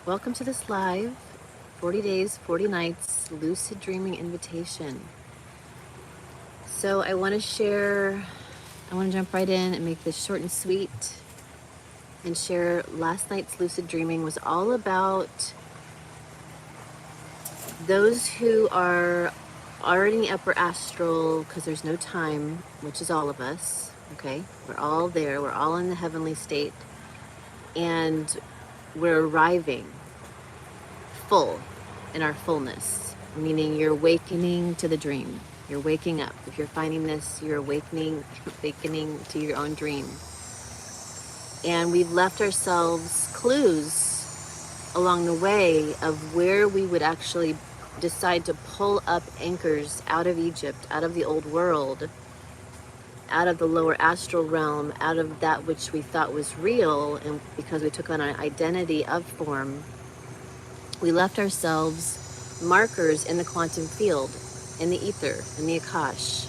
Welcome to this live 40 days, 40 nights lucid dreaming invitation. So I want to jump right in and make this short and sweet and share last night's lucid dreaming was all about those who are already in the upper astral because there's no time, which is all of us, okay? We're all there, we're all in the heavenly state, and we're arriving full in our fullness, meaning you're awakening to the dream. You're waking up. If you're finding this, you're awakening to your own dream. And we've left ourselves clues along the way of where we would actually decide to pull up anchors out of Egypt, out of the old world, out of the lower astral realm, out of that which we thought was real, and because we took on an identity of form, we left ourselves markers in the quantum field, in the ether, in the Akash.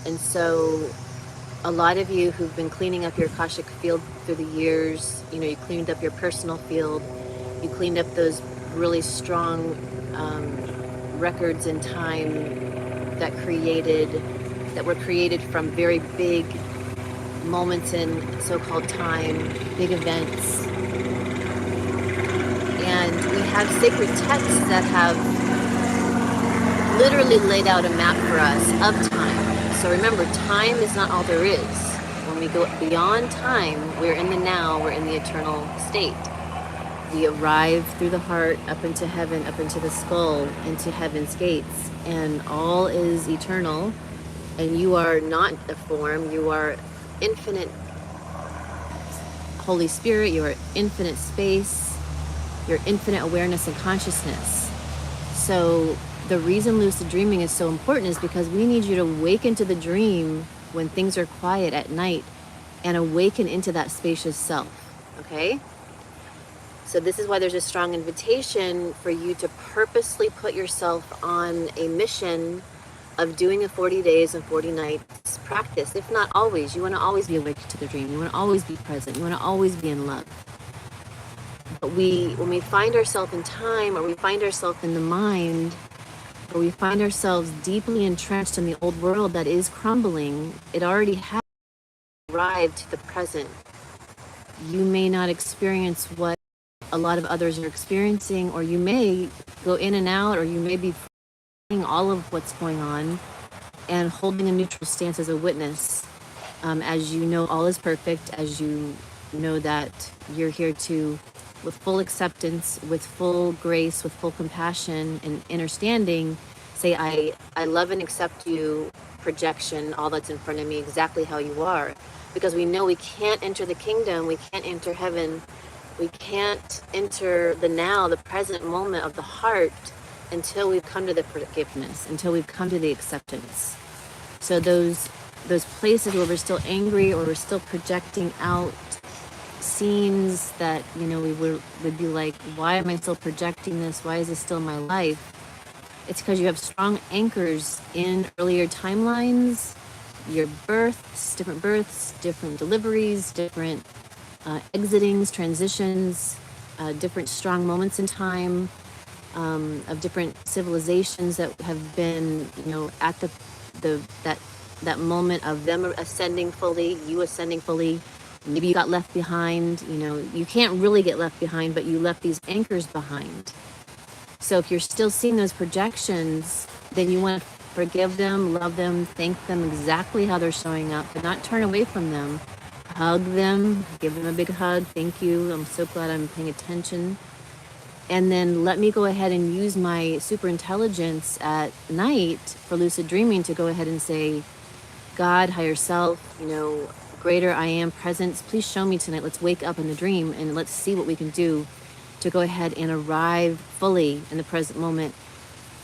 And so a lot of you who've been cleaning up your Akashic field through the years, you cleaned up your personal field, you cleaned up those really strong records in time that were created from very big moments in so-called time, big events. And we have sacred texts that have literally laid out a map for us of time. So remember, time is not all there is. When we go beyond time, we're in the now, we're in the eternal state. We arrive through the heart, up into heaven, up into the skull, into heaven's gates, and all is eternal. And you are not a form, you are infinite Holy Spirit, you are infinite space, your infinite awareness and consciousness. So the reason lucid dreaming is so important is because we need you to awaken to the dream when things are quiet at night and awaken into that spacious self, okay? So this is why there's a strong invitation for you to purposely put yourself on a mission of doing a 40 days and 40 nights practice. If not always, you want to always be awake to the dream. You want to always be present. You want to always be in love. But when we find ourselves in time, or we find ourselves in the mind, or we find ourselves deeply entrenched in the old world that is crumbling, it already has arrived to the present. You may not experience what a lot of others are experiencing, or you may go in and out, or you may be feeling all of what's going on and holding a neutral stance as a witness, as you know all is perfect, as you know that you're here to, with full acceptance, with full grace, with full compassion and understanding, say, I love and accept you, projection, all that's in front of me, exactly how you are. Because we know we can't enter the kingdom, we can't enter heaven, we can't enter the now, the present moment of the heart, until we've come to the forgiveness, until we've come to the acceptance. So those places where we're still angry, or we're still projecting out scenes that, we would be like, why am I still projecting this? Why is this still my life? It's because you have strong anchors in earlier timelines, your births, different deliveries, different exitings, transitions, different strong moments in time, of different civilizations that have been, at that moment of them ascending fully, you ascending fully. Maybe you got left behind. You can't really get left behind, but you left these anchors behind. So if you're still seeing those projections, then you want to forgive them, love them, thank them exactly how they're showing up, but not turn away from them. Hug them, give them a big hug. Thank you. I'm so glad I'm paying attention. And then let me go ahead and use my super intelligence at night for lucid dreaming to go ahead and say, God, higher self, greater I am presence, please show me tonight. Let's wake up in the dream and let's see what we can do to go ahead and arrive fully in the present moment,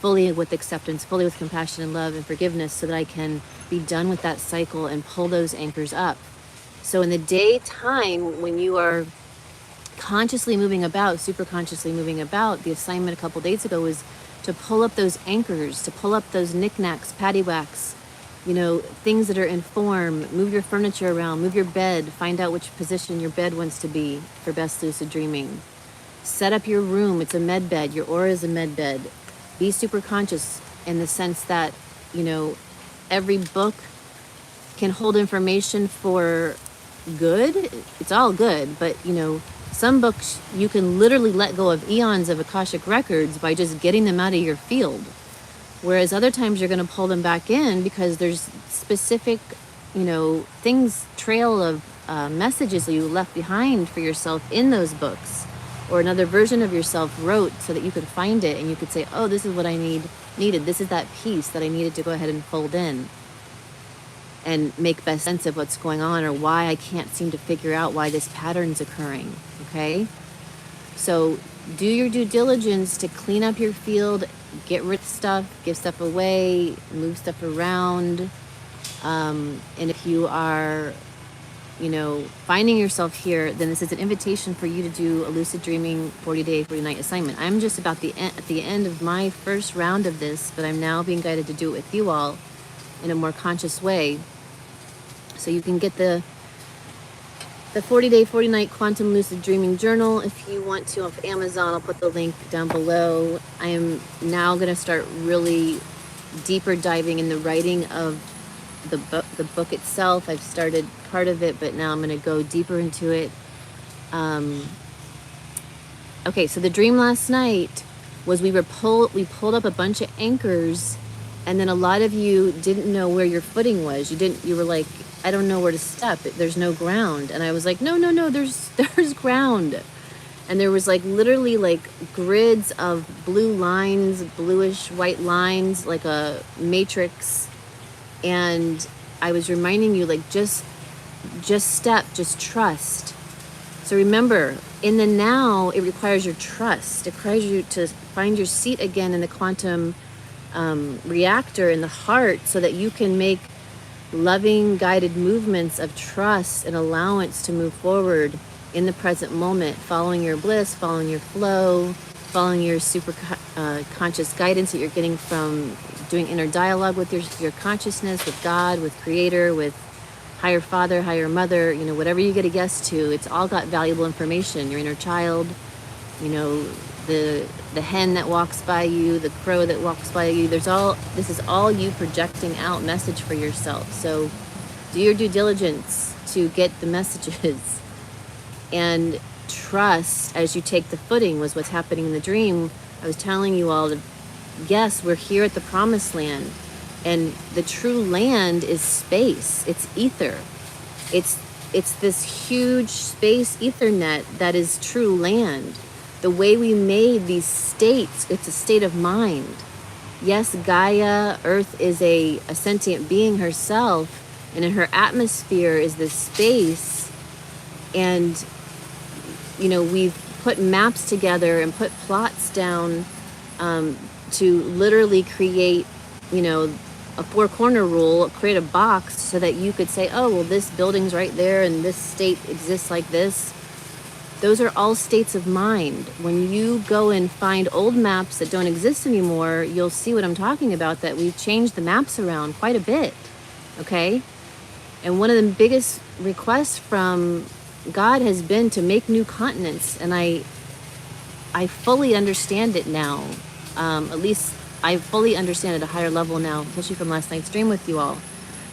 fully with acceptance, fully with compassion and love and forgiveness, so that I can be done with that cycle and pull those anchors up. So in the daytime, when you are consciously moving about, super consciously moving about, the assignment a couple days ago was to pull up those anchors, to pull up those knickknacks, paddywhacks, things that are in form. Move your furniture around, move your bed, find out which position your bed wants to be for best lucid dreaming. Set up your room. It's a med bed. Your aura is a med bed. Be super conscious in the sense that, you know, every book can hold information for good. It's all good, but you know, some books you can literally let go of eons of Akashic records by just getting them out of your field. Whereas other times you're going to pull them back in because there's specific, you know, things, trail of messages that you left behind for yourself in those books, or another version of yourself wrote so that you could find it and you could say, oh, this is what I needed. This is that piece that I needed to go ahead and fold in and make best sense of what's going on, or why I can't seem to figure out why this pattern's occurring, okay? So do your due diligence to clean up your field, get rid of stuff, give stuff away, move stuff around. And if you are, you know, finding yourself here, then this is an invitation for you to do a lucid dreaming 40-day, 40-night assignment. I'm just about at the end of my first round of this, but I'm now being guided to do it with you all in a more conscious way. So you can get the 40-day, 40-night quantum lucid dreaming journal if you want to off Amazon. I'll put the link down below. I am now going to start really deeper diving in the writing of the book itself. I've started part of it, but now I'm going to go deeper into it. Okay, so the dream last night was we pulled up a bunch of anchors, and then a lot of you didn't know where your footing was. You were like, I don't know where to step. There's no ground. And I was like, no, there's ground. And there was like literally like grids of blue lines, bluish white lines, like a matrix. And I was reminding you, like, just step, just trust. So remember, in the now, it requires your trust. It requires you to find your seat again in the quantum reactor in the heart, so that you can make loving guided movements of trust and allowance to move forward in the present moment, following your bliss, following your flow, following your super conscious guidance that you're getting from doing inner dialogue with your consciousness, with God, with Creator, with higher Father, higher Mother, you know, whatever you get a yes to. It's all got valuable information. Your inner child, you know, the hen that walks by you, the crow that walks by you. This is all you projecting out message for yourself. So do your due diligence to get the messages, and trust as you take the footing was what's happening in the dream. I was telling you all, yes, we're here at the promised land, and the true land is space. It's ether. It's this huge space ethernet that is true land. The way we made these states, it's a state of mind. Yes, Gaia, Earth, is a sentient being herself, and in her atmosphere is this space. And, you know, we've put maps together and put plots down to literally create, you know, a four-corner rule, create a box so that you could say, oh, well, this building's right there and this state exists like this. Those are all states of mind. When you go and find old maps that don't exist anymore, you'll see what I'm talking about, that we've changed the maps around quite a bit, okay? And one of the biggest requests from God has been to make new continents, and I fully understand it now. At least I fully understand at a higher level now, especially from last night's dream with you all.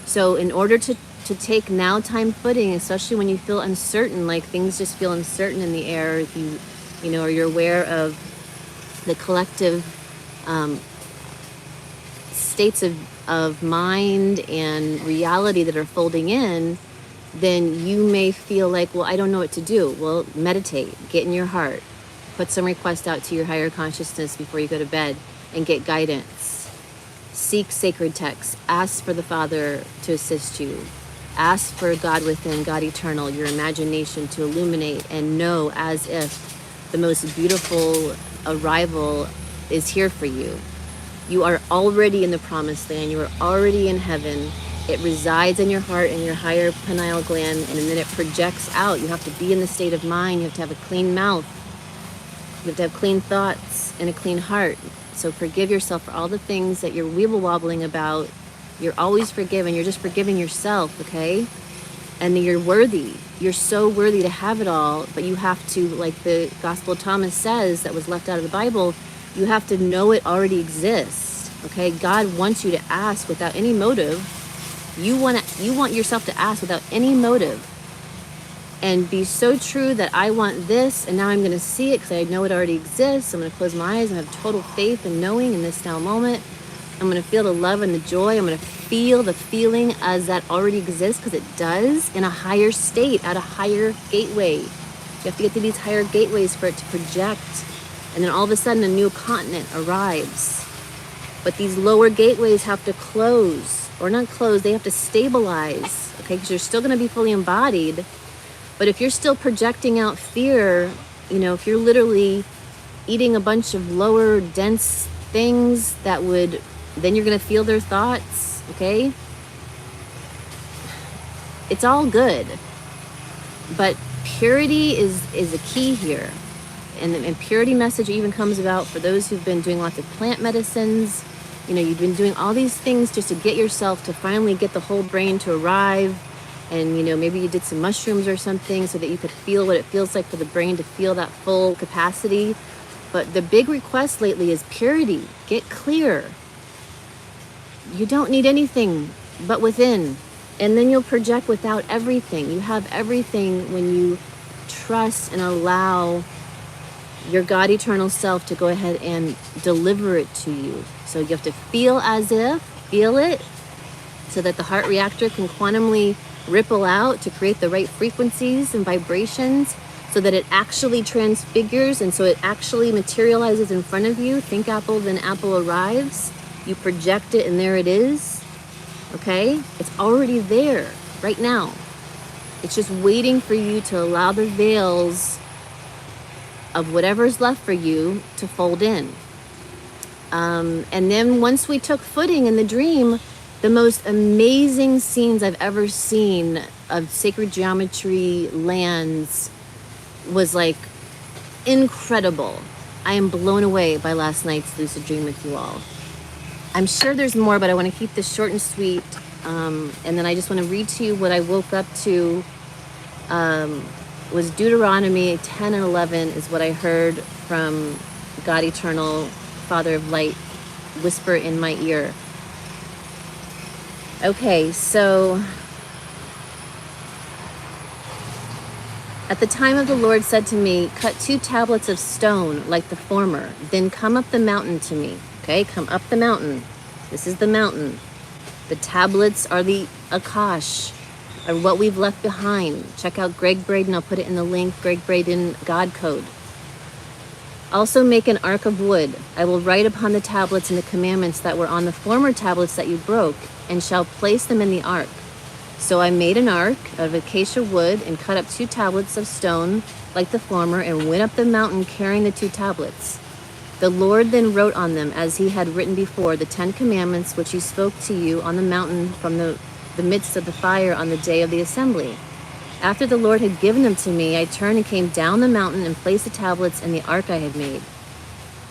So in order to take now time footing, especially when you feel uncertain, like things just feel uncertain in the air, if you know, or you're aware of the collective states of mind and reality that are folding in, then you may feel like, well, I don't know what to do. Well, meditate, get in your heart, put some request out to your higher consciousness before you go to bed, and get guidance. Seek sacred texts, ask for the Father to assist you. Ask for God within, God eternal, your imagination to illuminate, and know as if the most beautiful arrival is here for you. You are already in the promised land. You are already in heaven. It resides in your heart and your higher pineal gland, and then it projects out. You have to be in the state of mind. You have to have a clean mouth. You have to have clean thoughts and a clean heart. So forgive yourself for all the things that you're weeble wobbling about. You're always forgiven. You're just forgiving yourself, okay? and you're worthy. You're so worthy to have it all, but you have to, like the Gospel of Thomas says that was left out of the Bible, you have to know it already exists. Okay, God wants you to ask without any motive. You want yourself to ask without any motive, and be so true that I want this, and now I'm going to see it because I know it already exists. I'm going to close my eyes and have total faith and knowing in this now moment. I'm going to feel the love and the joy. I'm going to feel the feeling as that already exists, because it does, in a higher state, at a higher gateway. You have to get to these higher gateways for it to project. And then all of a sudden a new continent arrives. But these lower gateways have to close, or not close, they have to stabilize, okay? Because you're still going to be fully embodied. But if you're still projecting out fear, you know, if you're literally eating a bunch of lower, dense things that would, then you're going to feel their thoughts, okay? It's all good. But purity is a key here. And the purity message even comes about for those who've been doing lots of plant medicines. You know, you've been doing all these things just to get yourself to finally get the whole brain to arrive. And, you know, maybe you did some mushrooms or something so that you could feel what it feels like for the brain to feel that full capacity. But the big request lately is purity. Get clear. You don't need anything but within. And then you'll project without everything. You have everything when you trust and allow your God eternal self to go ahead and deliver it to you. So you have to feel as if, feel it, so that the heart reactor can quantumly ripple out to create the right frequencies and vibrations, so that it actually transfigures, and so it actually materializes in front of you. Think apple, then apple arrives. You project it, and there it is. Okay? It's already there right now. It's just waiting for you to allow the veils of whatever's left for you to fold in. And then once we took footing in the dream, the most amazing scenes I've ever seen of sacred geometry lands was like incredible. I am blown away by last night's lucid dream with you all. I'm sure there's more, but I want to keep this short and sweet. And then I just want to read to you what I woke up to. Was Deuteronomy 10 and 11 is what I heard from God Eternal, Father of Light, whisper in my ear. Okay, so at the time of the Lord said to me, cut 2 tablets of stone like the former, then come up the mountain to me. Okay, come up the mountain. This is the mountain. The tablets are the Akash, or what we've left behind. Check out Greg Braden. I'll put it in the link. Greg Braden God Code. Also make an ark of wood. I will write upon the tablets and the commandments that were on the former tablets that you broke, and shall place them in the ark. So I made an ark of acacia wood and cut up 2 tablets of stone like the former, and went up the mountain carrying the 2 tablets. The Lord then wrote on them, as he had written before, the 10 commandments which he spoke to you on the mountain from the midst of the fire on the day of the assembly. After the Lord had given them to me, I turned and came down the mountain and placed the tablets in the ark I had made.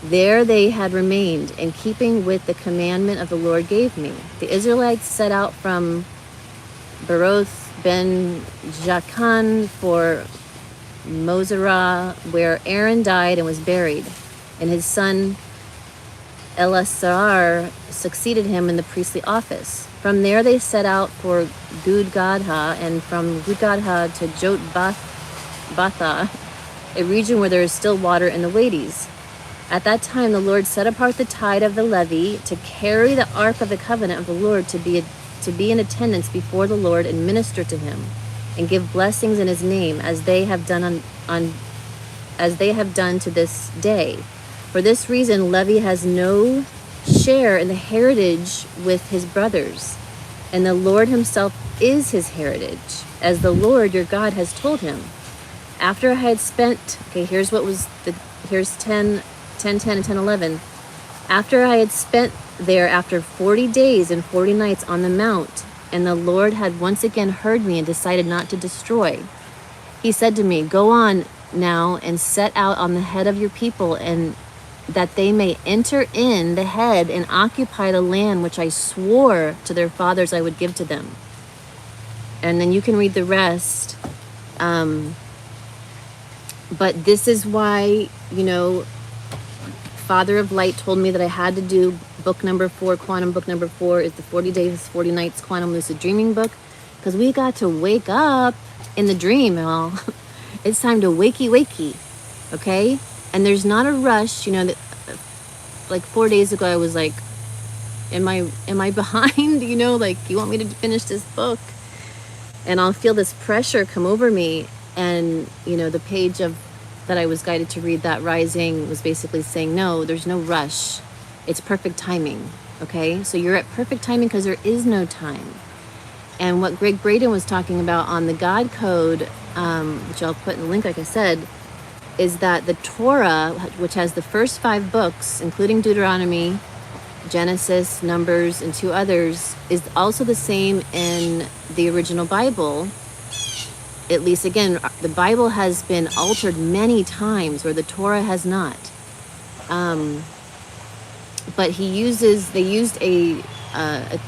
There they had remained, in keeping with the commandment of the Lord gave me. The Israelites set out from Beroth ben Jaakan for Mosera, where Aaron died and was buried, and his son Eleazar succeeded him in the priestly office. From there they set out for Gudgadha, and from Gudgadha to Jotbatha, a region where there is still water in the Wades. At that time the Lord set apart the tide of the levee to carry the ark of the covenant of the Lord, to be in attendance before the Lord and minister to him, and give blessings in his name, as they have done to this day. For this reason Levi has no share in the heritage with his brothers, and the Lord himself is his heritage, as the Lord your God has told him. After I had spent, okay, here's 10, and 10, 11. After I had spent there after 40 days and 40 nights on the mount, and the Lord had once again heard me and decided not to destroy, he said to me, go on now and set out on the head of your people, and that they may enter in the head and occupy the land which I swore to their fathers I would give to them. and then you can read the rest. But this is why, you know, Father of Light told me that I had to do book number 4, quantum book number 4 is the 40 Days, 40 Nights Quantum Lucid Dreaming book, because we got to wake up in the dream, y'all. It's time to wakey, okay? And there's not a rush, you know, that, like 4 days ago, I was like, am I behind? You know, like, you want me to finish this book? And I'll feel this pressure come over me. And, you know, the page of that I was guided to read, that rising, was basically saying, no, there's no rush. It's perfect timing, okay? So you're at perfect timing because there is no time. And what Greg Braden was talking about on the God Code, which I'll put in the link, like I said, is that the Torah, which has the first 5 books, including Deuteronomy, Genesis, Numbers, and 2 others, is also the same in the original Bible. At least, again, the Bible has been altered many times where the Torah has not. But they used a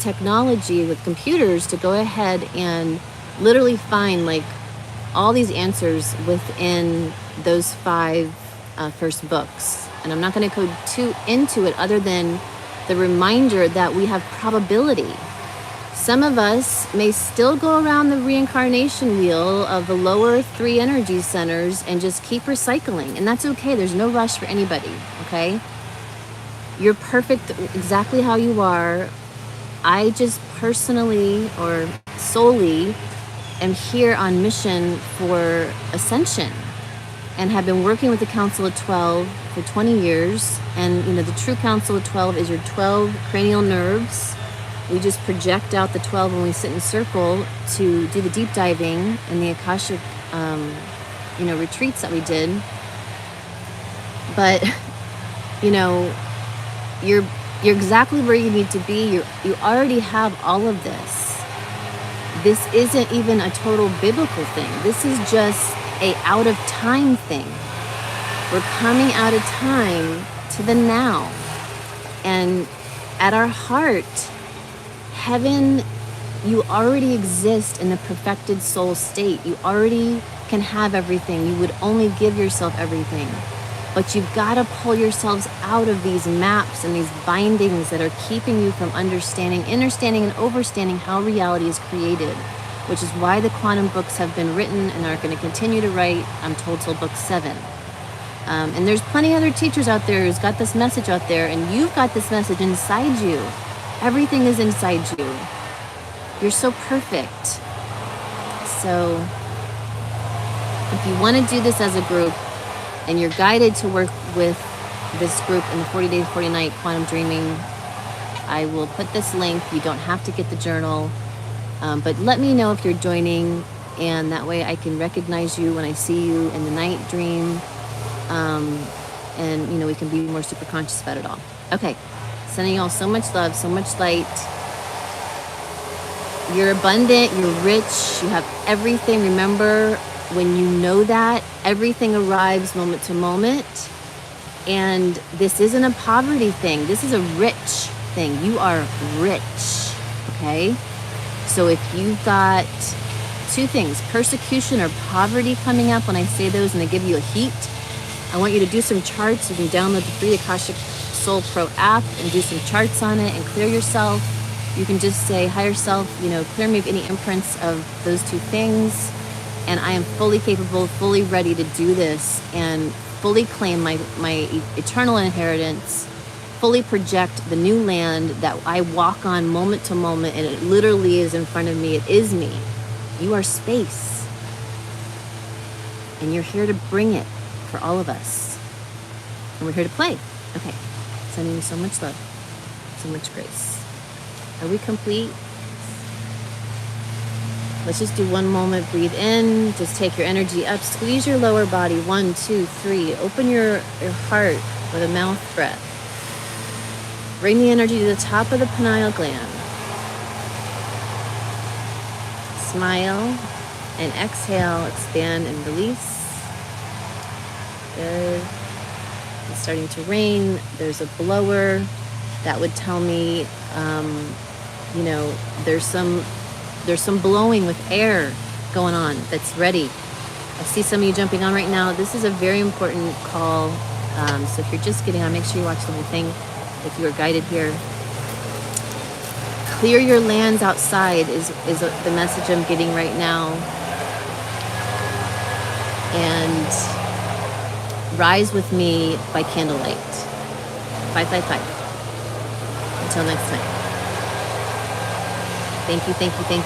technology with computers to go ahead and literally find like all these answers within those 5 first books. And I'm not going to go too into it other than the reminder that we have probability. Some of us may still go around the reincarnation wheel of the lower 3 energy centers and just keep recycling. And that's okay. There's no rush for anybody, okay? You're perfect exactly how you are. I just personally or solely am here on mission for ascension and have been working with the Council of 12 for 20 years. And, you know, the true Council of 12 is your 12 cranial nerves. We just project out the 12 when we sit in circle to do the deep diving and the Akashic, you know, retreats that we did. But, you know, you're exactly where you need to be. You already have all of this. This isn't even a total biblical thing. This is just a out of time thing. We're coming out of time to the now. And at our heart, heaven, you already exist in the perfected soul state. You already can have everything. You would only give yourself everything. But you've got to pull yourselves out of these maps and these bindings that are keeping you from understanding and overstanding how reality is created, which is why the quantum books have been written and are going to continue to write, I'm told, till book 7. And there's plenty of other teachers out there who's got this message out there, and you've got this message inside you. Everything is inside you. You're so perfect. So if you want to do this as a group, and you're guided to work with this group in the 40 Days, 40 Night Quantum Dreaming, I will put this link. You don't have to get the journal, but let me know if you're joining, and that way I can recognize you when I see you in the night dream, and, you know, we can be more super conscious about it all. Okay, sending you all so much love, so much light. You're abundant, you're rich, you have everything. Remember, when you know that, everything arrives moment to moment. And this isn't a poverty thing. This is a rich thing. You are rich, okay? So if you've got 2 things, persecution or poverty coming up, when I say those and they give you a heat, I want you to do some charts. You can download the free Akashic Soul Pro app and do some charts on it and clear yourself. You can just say, higher self, you know, clear me of any imprints of those 2 things. And I am fully capable, fully ready to do this and fully claim my eternal inheritance, fully project the new land that I walk on moment to moment, and it literally is in front of me. It is me. You are space. And you're here to bring it for all of us. And we're here to play. Okay. Sending you so much love, so much grace. Are we complete? Let's just do one moment. Breathe in. Just take your energy up. Squeeze your lower body. 1, 2, 3. Open your heart with a mouth breath. Bring the energy to the top of the pineal gland. Smile and exhale. Expand and release. Good. It's starting to rain. There's a blower. That would tell me, you know, there's some There's some blowing with air going on that's ready. I see some of you jumping on right now. This is a very important call. So if you're just getting on, make sure you watch the whole thing if you are guided here. Clear your lands outside is the message I'm getting right now. And rise with me by candlelight. 555. Until next time. Thank you, thank you, thank you.